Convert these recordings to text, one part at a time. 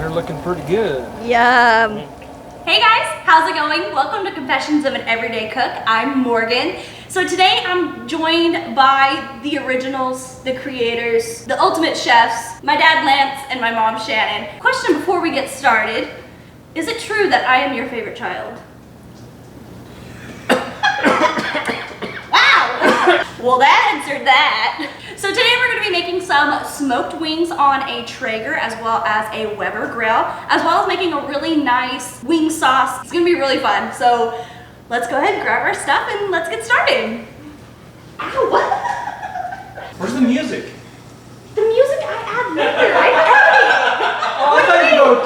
they're looking pretty good. Yum. Hey guys, how's it going? Welcome to Confessions of an Everyday Cook. I'm Morgan. So today I'm joined by the originals, the creators, the ultimate chefs, my dad Lance and my mom Shannon. Question before we get started, is it true that I am your favorite child? Wow! Well, that answered that. So today we're going to be making some smoked wings on a Traeger as well as a Weber grill, as well as making a really nice wing sauce. It's going to be really fun. So let's go ahead and grab our stuff and let's get started. Ow! Where's the music? The music I add later. I edit it. Oh, I thought you go.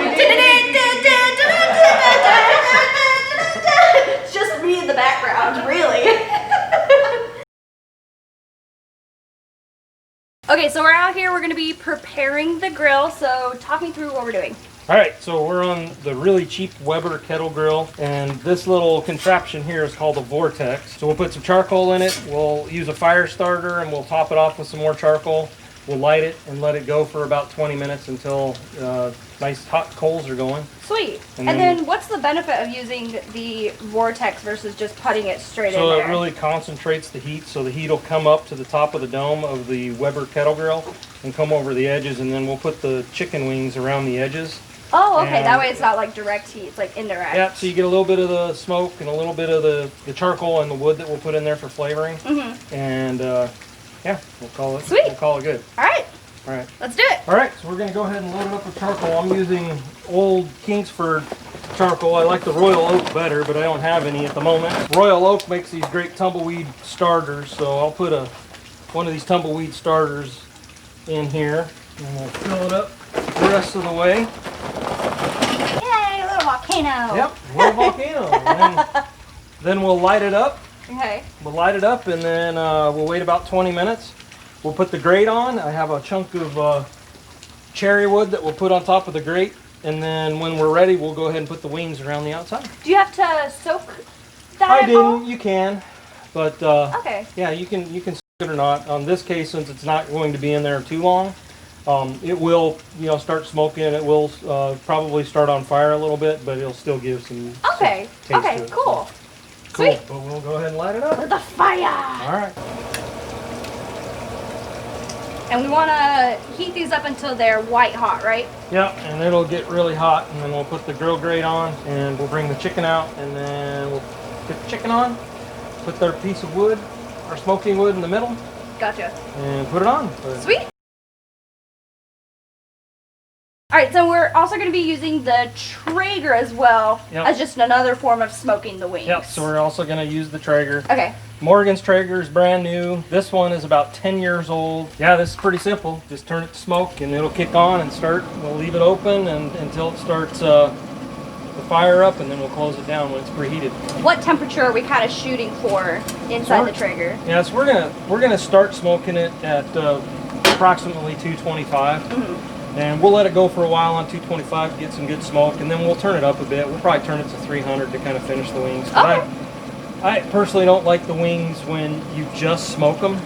It's just me in the background, really. Okay, so we're out here, we're gonna be preparing the grill, so talk me through what we're doing. All right, so we're on the really cheap Weber kettle grill, and this little contraption here is called a Vortex. So we'll put some charcoal in it, we'll use a fire starter, and we'll top it off with some more charcoal. We'll light it and let it go for about 20 minutes until nice hot coals are going. Sweet. And then what's the benefit of using the Vortex versus just putting it straight in there? So it really concentrates the heat, so the heat will come up to the top of the dome of the Weber kettle grill and come over the edges, and then we'll put the chicken wings around the edges. Oh, okay. That way it's not like direct heat, it's like indirect. Yeah, so you get a little bit of the smoke and a little bit of the charcoal and the wood that we'll put in there for flavoring. Mm-hmm. And yeah, we'll call it. Sweet. We'll call it good. All right. All right. Let's do it. All right, so we're going to go ahead and load it up with charcoal. I'm using old Kingsford charcoal. I like the Royal Oak better, but I don't have any at the moment. Royal Oak makes these great tumbleweed starters, so I'll put one of these tumbleweed starters in here, and we'll fill it up the rest of the way. Yay, a little volcano. Yep, a little volcano. And then we'll light it up. Okay. We'll light it up, and then we'll wait about 20 minutes. We'll put the grate on. I have a chunk of cherry wood that we'll put on top of the grate, and then when we're ready, we'll go ahead and put the wings around the outside. Do you have to soak that? I didn't. You can, but okay. Yeah, you can soak it or not. On this case, since it's not going to be in there too long, it will start smoking. It will probably start on fire a little bit, but it'll still give some Okay. Some taste Okay. to it. Cool. Cool. Sweet. But we'll go ahead and light it up. For the fire. All right. And we want to heat these up until they're white hot, right? Yeah, and it'll get really hot, and then we'll put the grill grate on, and we'll bring the chicken out, and then we'll get the chicken on, put our piece of wood, our smoking wood in the middle, Gotcha. and put it on. Sweet. All right, so we're also going to be using the Traeger as well as just another form of smoking the wings. Yep, so we're also going to use the Traeger. Okay. Morgan's Traeger is brand new. This one is about 10 years old. Yeah, this is pretty simple. Just turn it to smoke and it'll kick on and start. We'll leave it open until it starts the fire up, and then we'll close it down when it's preheated. What temperature are we kind of shooting for inside the Traeger? Yeah, so we're gonna start smoking it at approximately 225. Mm-hmm. And we'll let it go for a while on 225 to get some good smoke, and then we'll turn it up a bit. We'll probably turn it to 300 to kind of finish the wings. But I personally don't like the wings when you just smoke them,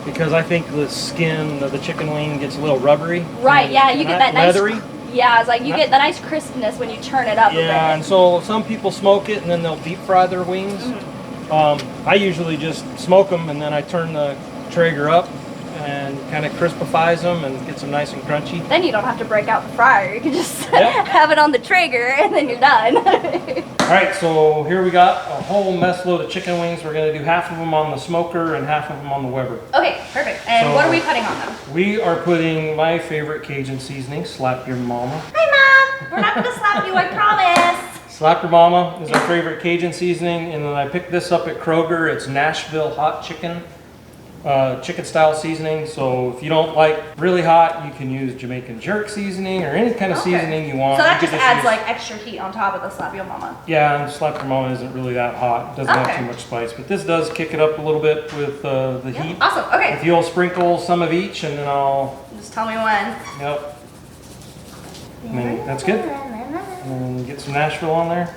because I think the skin of the chicken wing gets a little rubbery. Right, yeah, you get that leathery. Nice, yeah, it's like you get the nice crispness when you turn it up a bit. Yeah, and so some people smoke it and then they'll deep fry their wings. Mm-hmm. I usually just smoke them, and then I turn the Traeger up and kind of crispifies them and gets them nice and crunchy. Then you don't have to break out the fryer. You can just have it on the Traeger and then you're done. All right, so here we got a whole mess load of chicken wings. We're going to do half of them on the smoker and half of them on the Weber. Okay, perfect. And what are we putting on them? We are putting my favorite Cajun seasoning, Slap Your Mama. Hi, Mom. We're not going to slap you, I promise. Slap Your Mama is our favorite Cajun seasoning, and then I picked this up at Kroger. It's Nashville hot chicken. Chicken style seasoning. So if you don't like really hot, you can use Jamaican jerk seasoning or any kind of seasoning you want. So that just adds like extra heat on top of the Slap Your Mama. Yeah, and Slap Your Mama isn't really that hot. It doesn't have too much spice, but this does kick it up a little bit with the heat. Awesome. Okay. If you'll sprinkle some of each, and then I'll just tell me when. Yep. And then that's good. And then get some Nashville on there.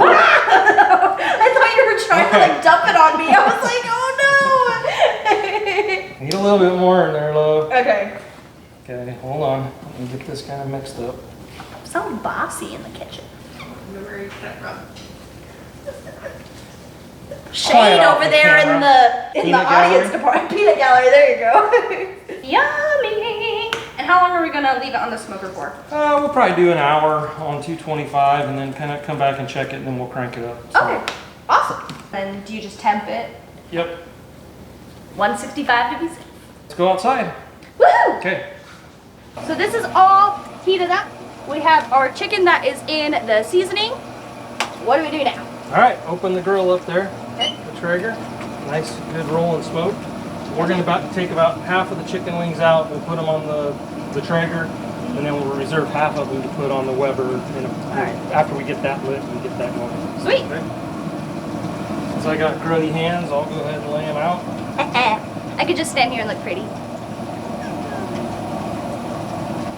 I thought you were trying to like dump it on me. I was like, oh no. Need a little bit more in there, love. Okay. Okay, hold on. Let me get this kind of mixed up. So bossy in the kitchen. Where you get that from? Shade off over the there in camera. the Peanut audience gallery. department. Peanut gallery, there you go. Yummy! And how long are we gonna leave it on the smoker for? We'll probably do an hour on 225 and then kind of come back and check it and then we'll crank it up. So, Okay, awesome. And do you just temp it? Yep. 165 to be safe. Let's go outside. Woo! Okay. So this is all heated up. We have our chicken that is in the seasoning. What do we do now? All right, open the grill up there. Okay. The Traeger. Nice, good rolling smoke. We're going to take about half of the chicken wings out. We'll put them on the Traeger, and then we'll reserve half of them to put on the Weber. After we get that lit, we get that going. Sweet. Okay. Since I got grubby hands, I'll go ahead and lay them out. I could just stand here and look pretty.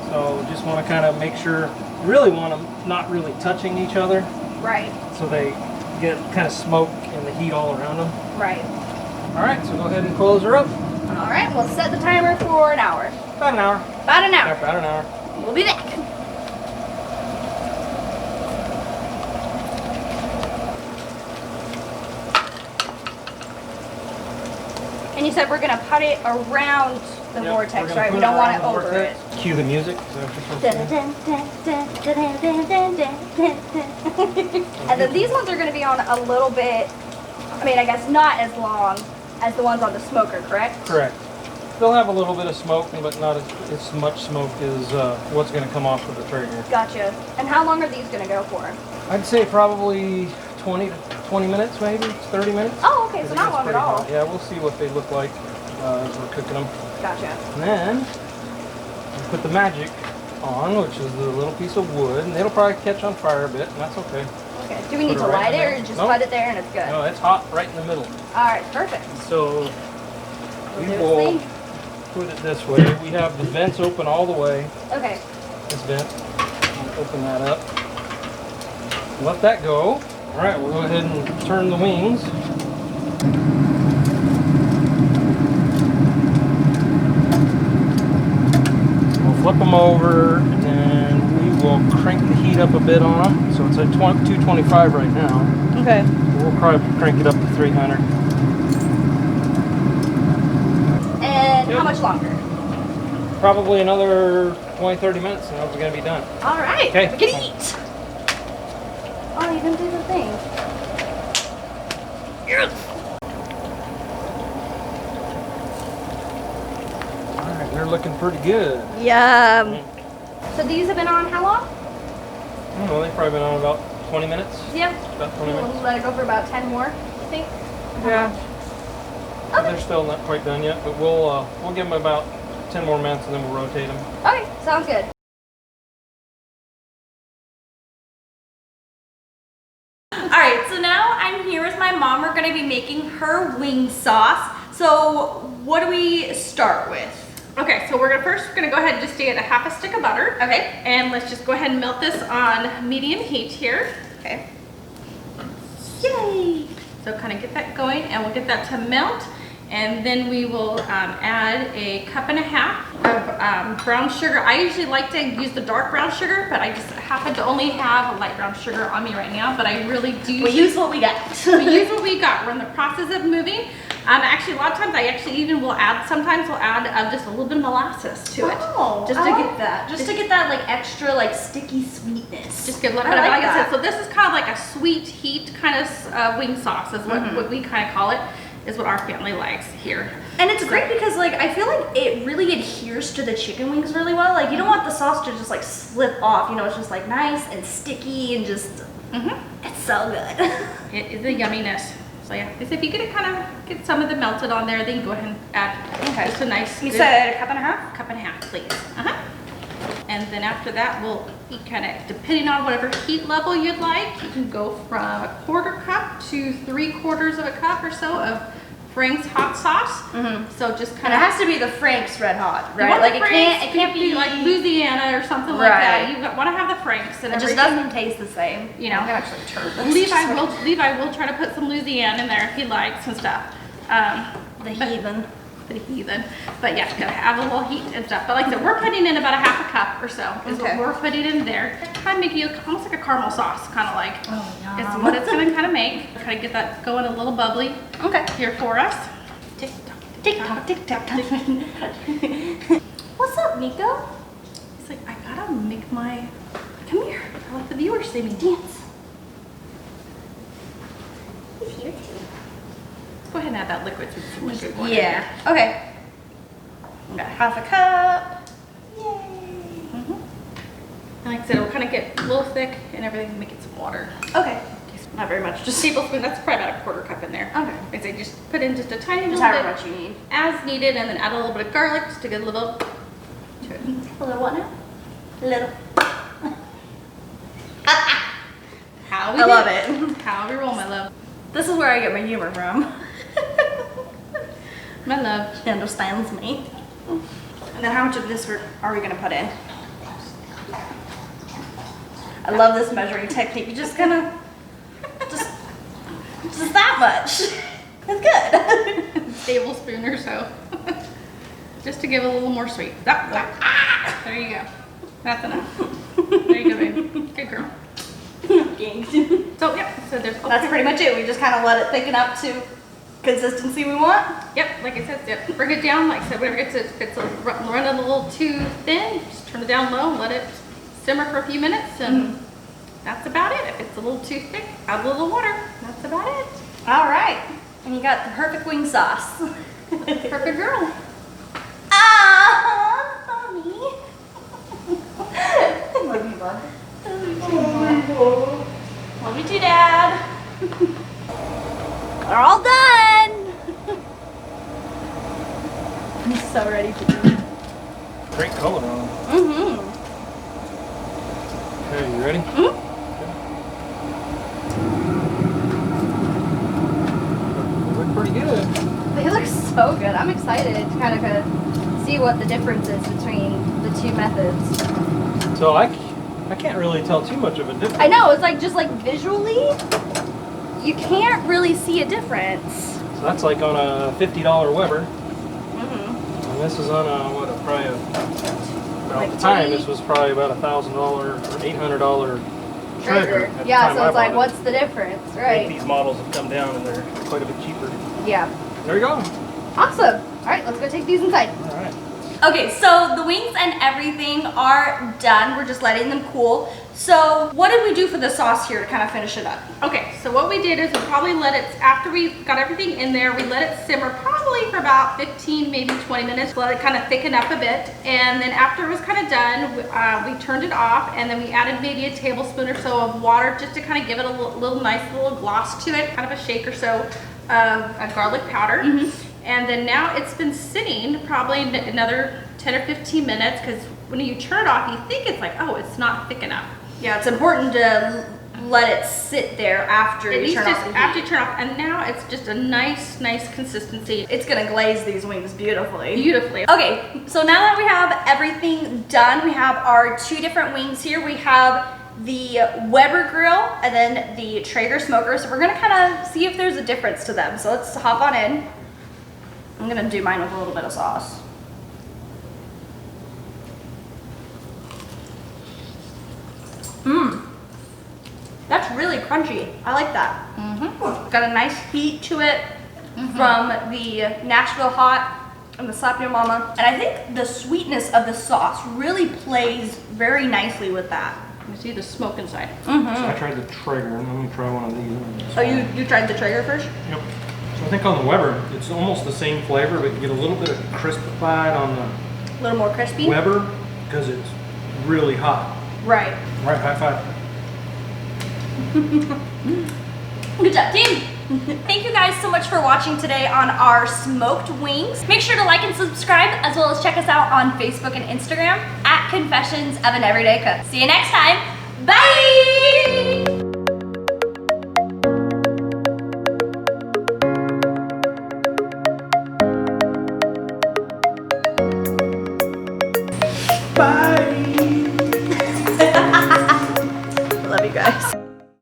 So just want to kind of make sure, really want them not really touching each other, Right. so they get kind of smoke and the heat all around them. Right. All right, so go ahead and close her up. All right, we'll set the timer for an hour. About an hour. About an Yeah, hour. about an hour. We'll be back. And you said we're gonna put it around the Yep, vortex, we're gonna right? put We don't want it around the over vortex. it. Cue the music. Is that what you're supposed to do? And then these ones are gonna be on a little bit, I mean, I guess not as long as the ones on the smoker, correct? Correct. They'll have a little bit of smoke, but not as much smoke as what's going to come off of the Traeger. Gotcha. And how long are these gonna go for? I'd say probably 20 minutes, maybe 30 minutes. Oh, okay, so It not gets long at pretty all. hot. Yeah, we'll see what they look like as we're cooking them. Gotcha. And then we put the magic on, which is the little piece of wood, and it'll probably catch on fire a bit, and that's okay. Okay. Do we need Put to it right light in it there. or just Nope. put it there and it's good? No, it's hot right in the middle. All right, perfect. So We'll we do its will thing. put it this way. We have the vents open all the way. Okay. This vent. I'll open that up. Let that go. All right, we'll go ahead and turn the wings. We'll flip them over, and then we will crank the heat up a bit on them. So it's at 225 right now. Okay. We'll probably crank it up to 300. And Yep. how much longer? Probably another 20, 30 minutes, and we're going to be done. All right. Okay. We can eat. Oh, you didn't do the thing. All right, they're looking pretty good. Yum. So these have been on how long? I don't know, they've probably been on about 20 minutes. Yep. About 20 We'll minutes. let it go for about 10 more, I think. Yeah. Okay. They're still not quite done yet, but we'll give them about 10 more minutes and then we'll rotate them. Okay, sounds good. All right, so now I'm here with my mom. We're gonna be making her wing sauce. So what do we start with? Okay, so we're gonna go ahead and just get a half a stick of butter. Okay. And let's just go ahead and melt this on medium heat here. Okay. Yay! So kind of get that going and we'll get that to melt. And then we will add a cup and a half of brown sugar. I usually like to use the dark brown sugar, but I just happen to only have a light brown sugar on me right now, but I really do. We use what we got. We use what we got. We're in the process of moving. Actually, a lot of times I actually even will add, sometimes we'll add just a little bit of molasses to it. Oh, just I to like get that. Just to get that like extra like sticky sweetness. Just get a little I bit of, like like I that. said, so this is kind of like a sweet heat kind of wing sauce is what we kind of call it, is what our family likes here. And it's great because like I feel like it really adheres to the chicken wings really well. Like you don't want the sauce to just like slip off. You know, it's just like nice and sticky and just it's so good. It is a yumminess. So yeah, if you get it get some of the melted on there, then go ahead and add just a nice You good said a cup and a half? cup and a half, please. And then after that, we'll kind of, depending on whatever heat level you'd like, you can go from a quarter cup to 3/4 of a cup or so of Frank's hot sauce. So just And kind it of has to be the Frank's Red Hot, You right? want Like the it Franks, can't be like Louisiana or something like that. Right. You want to have the Franks and It just everything. doesn't taste the same. You know. I'm gonna actually turn this. Levi will try to put some Louisiana in there if he likes and stuff. The heathen. the heathen. But yeah, gotta have a little heat and stuff. But like I said, we're putting in about a half a cup or so is what we're putting in there. Kind of make you almost like a caramel sauce, kind of like. Oh, yum. It's what it's gonna kind of make. Try to get that going a little bubbly. Okay. Here for us. Tick tock, tick tock, tick tock. What's up, Nico? He's like, I gotta make my. Come here. I'll let the viewers see me dance. He's here too. Go ahead and add that liquid to some liquid water. Yeah. Okay. We got half a cup. Yay. And like I said, it'll kind of get a little thick and everything, make it some water. Okay. Not very much. Just Tablespoon, that's probably about a quarter cup in there. Okay. I say just put in just a tiny Just little however bit much you need. as needed, and then add a little bit of garlic just to get a little to it. A little what now? A little. How we I do love it. How we roll, my love. This is where I get my humor from. My love. She understands me. And then how much of this are we gonna put in? I love this measuring technique. You just gonna, just that much. It's good. Tablespoon or so. Just to give it a little more sweet. There you go. That's enough. There you go, babe. Good girl. So, yep. So there's. That's pretty much it. We just kind of let it thicken up to consistency we want. Yep, like I said, yep. Bring it down. Like I said, whenever it's running a little too thin, just turn it down low and let it simmer for a few minutes, and that's about it. If it's a little too thick, add a little water. That's about it. All right. And you got the perfect wing sauce. Perfect girl. Ah, mommy. Love you, bud. Love you too, Dad. They're all done. I'm so ready to eat. Great color on them. Mm-hmm. Okay, you ready? Mm-hmm. They look pretty good. They look so good. I'm excited to kind of see what the difference is between the two methods. So I can't really tell too much of a difference. I know, it's like just like visually, you can't really see a difference. So that's like on a $50 Weber. Mm-hmm. And this is on a, what, probably Like at the time, $20. this was probably about $1,000 or $800 Traeger. at the Yeah, time so I it's like, bought it. what's the difference, I think right? these models have come down and they're quite a bit cheaper. Yeah. There you go. Awesome. All right, let's go take these inside. All right. Okay, so the wings and everything are done. We're just letting them cool. So what did we do for the sauce here to kind of finish it up? Okay, so what we did is we probably let it, after we got everything in there, we let it simmer probably for about 15, maybe 20 minutes. Let it kind of thicken up a bit. And then after it was kind of done, we turned it off, and then we added maybe a tablespoon or so of water just to kind of give it a little nice little gloss to it, kind of a shake or so of garlic powder. And then now it's been sitting probably another 10 or 15 minutes, because when you turn it off, you think it's like, oh, it's not thick enough. Yeah, it's important to let it sit there after At you least turn just off the after you heat. turn off, and now it's just a nice consistency. It's gonna glaze these wings beautifully. Beautifully. Okay, so now that we have everything done, we have our two different wings here. We have the Weber grill and then the Traeger smoker. So we're gonna kind of see if there's a difference to them. So let's hop on in. I'm gonna do mine with a little bit of sauce. That's really crunchy. I like that. Got a nice heat to it from the Nashville hot and the Slap Your Mama. And I think the sweetness of the sauce really plays very nicely with that. You see the smoke inside. So I tried the Traeger, and I'm gonna try one of these. Oh, you tried the Traeger first? Yep. So I think on the Weber, it's almost the same flavor, but you get a little bit of crispified on the A little more crispy? Weber because it's really hot. Right. Right, high five. Good job, team. Thank you guys so much for watching today on our smoked wings. Make sure to like and subscribe, as well as check us out on Facebook and Instagram at Confessions of an Everyday Cook. See you next time. Bye!